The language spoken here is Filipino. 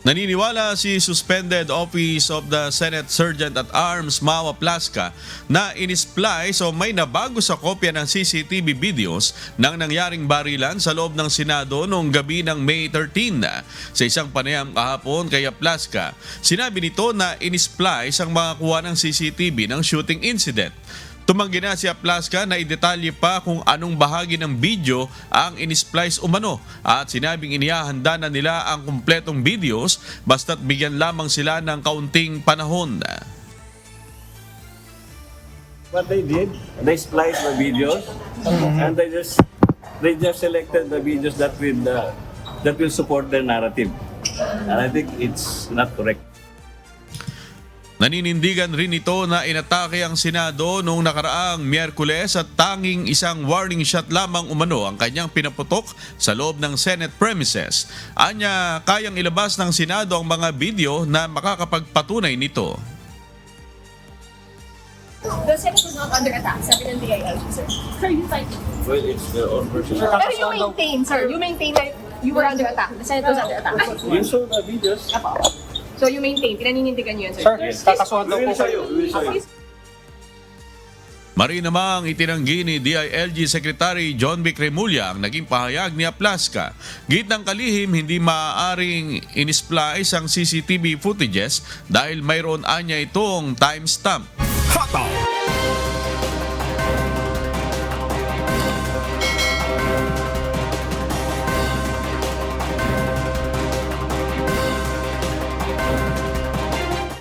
Naniniwala si Suspended Office of the Senate Sergeant at Arms Mawa Plasca na inisplice o may nabago sa kopya ng CCTV videos ng nangyaring barilan sa loob ng Senado noong gabi ng May 13. Sa isang panayam kahapon kay Plasca, sinabi nito na inisplice ang mga kuha ng CCTV ng shooting incident. Tumanggi na si Plasca na idetalye pa kung anong bahagi ng video ang inisplice umano at sinabing inihahanda na nila ang kumpletong videos basta't bigyan lamang sila ng kaunting panahon. What they did, they spliced the videos and they just selected the videos that will support their narrative. And I think it's not correct. Naninindigan rin ito na inatake ang Senado noong nakaraang Miyerkules at tanging isang warning shot lamang umano ang kanyang pinaputok sa loob ng Senate premises. Anya, kayang ilabas ng Senado ang mga video na makakapagpatunay nito. The Senate was not under attack, sabi ng DILG, sir. Sir, you fight. Well, it's their own personal. Pero you maintain, sir. You maintain that you were under attack. The Senate was under attack. You saw the videos? So you maintain, pinaninindigan niyo yun, sir. Sir, kakasuhan daw We po will show kayo. you. We will show you. Mari namang itinanggi ni DILG Secretary John B. Cremulya ang naging pahayag ni Plasca. Gitnang kalihim, hindi maaaring inisplice ang CCTV footages dahil mayroon anya itong timestamp. Hot Dog!